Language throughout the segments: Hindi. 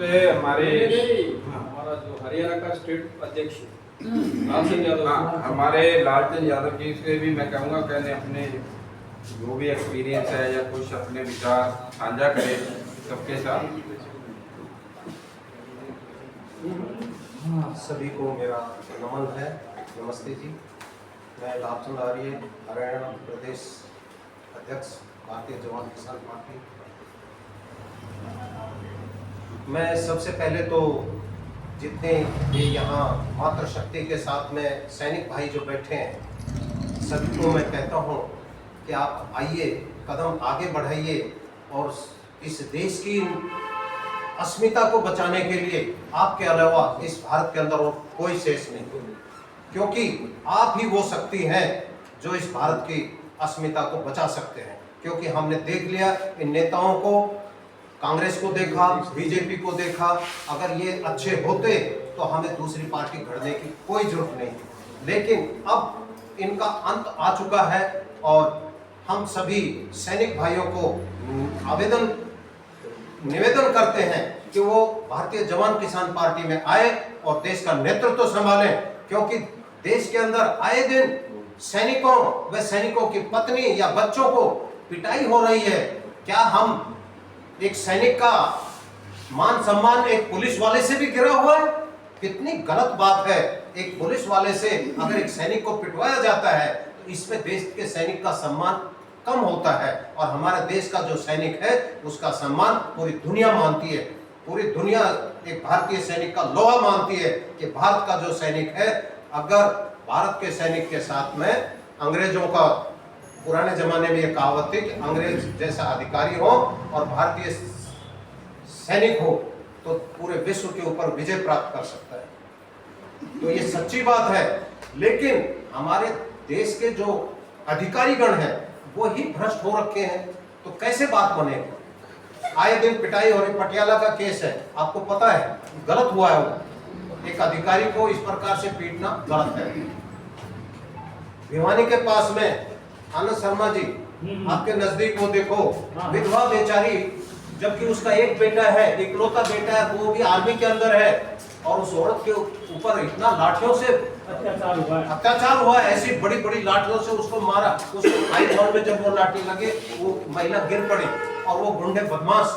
पे हमारे हमारा जो हरियाणा का स्टेट अध्यक्ष लालचंद यादव हमारे लालचंद यादव जी से भी मैं कहूँगा कि अपने जो भी एक्सपीरियंस है या कुछ अपने विचार साझा करें सबके साथ। सभी को मेरा नमन है, नमस्ते जी। मैं लालचंद आर्य, हरियाणा प्रदेश अध्यक्ष, भारतीय जवान किसान पार्टी। मैं सबसे पहले तो जितने ये यहाँ मातृशक्ति के साथ में सैनिक भाई जो बैठे हैं सभी को मैं कहता हूँ कि आप आइए, कदम आगे बढ़ाइए और इस देश की अस्मिता को बचाने के लिए आपके अलावा इस भारत के अंदर और कोई शेष नहीं, क्योंकि आप ही वो शक्ति हैं जो इस भारत की अस्मिता को बचा सकते हैं। क्योंकि हमने देख लिया इन नेताओं को, कांग्रेस को देखा, बीजेपी को देखा, अगर ये अच्छे होते तो हमें दूसरी पार्टी गढ़ने की कोई जरूरत नहीं थी। लेकिन अब इनका अंत आ चुका है और हम सभी सैनिक भाइयों को निवेदन करते हैं कि वो भारतीय जवान किसान पार्टी में आए और देश का नेतृत्व संभालें, क्योंकि देश के अंदर आए दिन सैनिकों व सैनिकों की पत्नी या बच्चों को पिटाई हो रही है। क्या हम एक सैनिक का मान सम्मान एक पुलिस वाले से भी गिरा हुआ है? कितनी गलत बात है। एक पुलिस वाले से अगर एक सैनिक को पिटवाया जाता है तो इसमें देश के सैनिक का सम्मान कम होता है, और हमारे देश का जो सैनिक है उसका सम्मान पूरी दुनिया मानती है। पूरी दुनिया एक भारतीय सैनिक का लोहा मानती है कि भारत का जो सैनिक है, अगर भारत के सैनिक के साथ में अंग्रेजों का, पुराने जमाने में ये कहावत थी कि अंग्रेज जैसा अधिकारी हो और भारतीय सैनिक हो तो पूरे विश्व के ऊपर विजय प्राप्त कर सकता है। तो ये सच्ची बात है। लेकिन हमारे देश के जो अधिकारीगण हैं वो ही भ्रष्ट हो रखे हैं, तो कैसे बात बनेगी? आए दिन पिटाई हो रही। पटियाला का केस है, आपको पता है, गलत हुआ है। वो एक अधिकारी को इस प्रकार से पीटना गलत है। भिवानी के पास में आनंद शर्मा जी, आपके नजदीक वो देखो, विधवा बेचारी, जबकि उसका एक बेटा है, इकलौता बेटा है, वो भी आर्मी के अंदर है, और उस औरत के ऊपर इतना लाठियों से अत्याचार हुआ है। ऐसी बड़ी बड़ी लाठियों से उसको मारा। उसको हाई हॉल में जब वो लाठी लगे वो महिला गिर पड़ी, और वो गुंडे बदमाश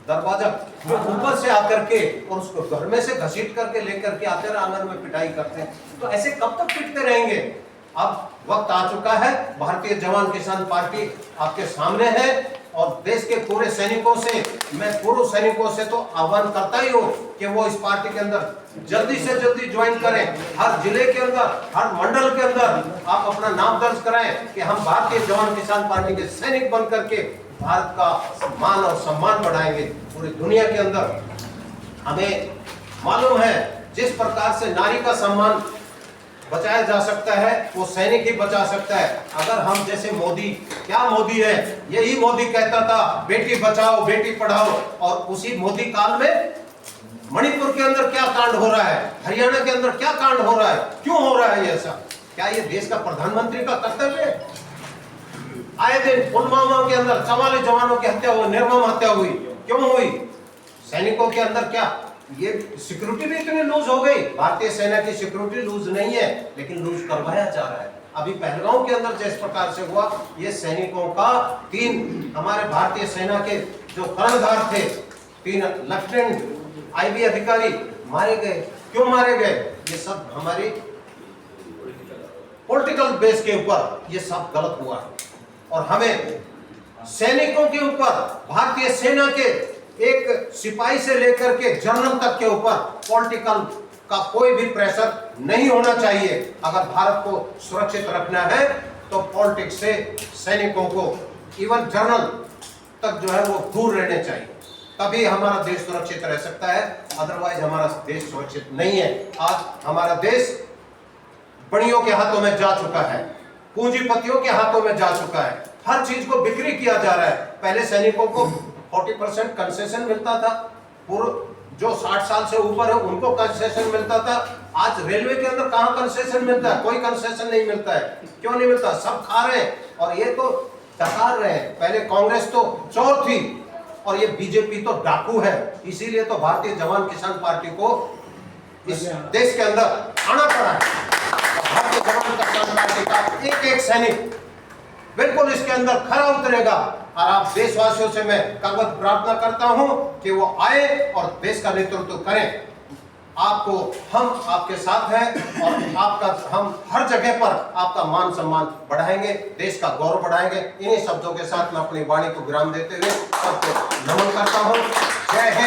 दरवाजा ऊपर से आकर के और उसको घर में से घसीट करके लेकर के आते रहे, आंगन में पिटाई करते हैं। तो ऐसे कब तक पिटते रहेंगे? अब वक्त आ चुका है। भारतीय जवान किसान पार्टी आपके सामने है, और देश के पूरे सैनिकों से, मैं पूर्व सैनिकों से तो आह्वान करता ही हूँ कि वो इस पार्टी के अंदर जल्दी से जल्दी ज्वाइन करें। हर जिले के अंदर, हर मंडल के अंदर आप अपना नाम दर्ज कराएं कि हम भारतीय जवान किसान पार्टी के सैनिक बन करके भारत का मान और सम्मान बढ़ाएंगे पूरी दुनिया के अंदर। हमें मालूम है जिस प्रकार से नारी का सम्मान बचाया जा सकता है वो सैनिक ही बचा सकता है। अगर हम जैसे मोदी, क्या मोदी है, यही मोदी कहता था बेटी बचाओ बेटी पढ़ाओ, और उसी मोदी काल में मणिपुर के अंदर क्या कांड हो रहा है, हरियाणा के अंदर क्या कांड हो रहा है, क्यों हो रहा है ये ऐसा? क्या ये देश का प्रधानमंत्री का कर्तव्य है? आए दिन पुलवामा के अंदर 44 जवानों की हत्या हुई, निर्मम हत्या हुई, क्यों हुई? सैनिकों के अंदर क्या ये सिक्योरिटी भी इतनी लूज हो गई? भारतीय सेना की सिक्योरिटी लूज नहीं है, लेकिन लूज करवाया जा रहा है। अभी पहलगांव के अंदर जिस प्रकार से हुआ, ये सैनिकों का 3 हमारे भारतीय सेना के जो कर्णधार थे, 3 लेफ्टिनेंट आईबी अधिकारी मारे गए। क्यों मारे गए? ये सब हमारी पॉलिटिकल बेस के ऊपर ये सब गलत हुआ है, और हमें सैनिकों के ऊपर, भारतीय सेना के एक सिपाही से लेकर के जनरल तक के ऊपर पॉलिटिकल का कोई भी प्रेशर नहीं होना चाहिए। अगर भारत को सुरक्षित रखना है तो पॉलिटिक्स से सैनिकों को, इवन जनरल तक जो है वो दूर रहने चाहिए, तभी हमारा देश सुरक्षित रह सकता है। अदरवाइज हमारा देश सुरक्षित नहीं है। आज हमारा देश बड़ियों के हाथों में जा चुका है, पूंजीपतियों के हाथों में जा चुका है, हर चीज को बिक्री किया जा रहा है। पहले सैनिकों को 40% कंसेशन मिलता था, जो 60 साल से ऊपर है उनको कंसेशन मिलता था। आज रेलवे के अंदर कहां कंसेशन मिलता है? कोई कंसेशन नहीं मिलता है। क्यों नहीं मिलता? सब खा रहे हैं, और ये तो डकार रहे हैं। पहले कांग्रेस तो चोर थी और ये बीजेपी तो डाकू है, इसीलिए तो भारतीय जवान किसान पार्टी को इस देश के अंदर आना पड़ा है। भारतीय जवान किसान पार्टी का एक एक सैनिक बिल्कुल इसके अंदर खरा उतरेगा और आप देशवासियों से मैं कागज प्रार्थना करता हूं कि वो आए और देश का नेतृत्व करें। आपको हम आपके साथ हैं और आपका हम हर जगह पर आपका मान सम्मान बढ़ाएंगे, देश का गौरव बढ़ाएंगे। इन्हीं शब्दों के साथ मैं अपनी वाणी को विराम देते हुए सबको नमन करता हूं। जय हिंद।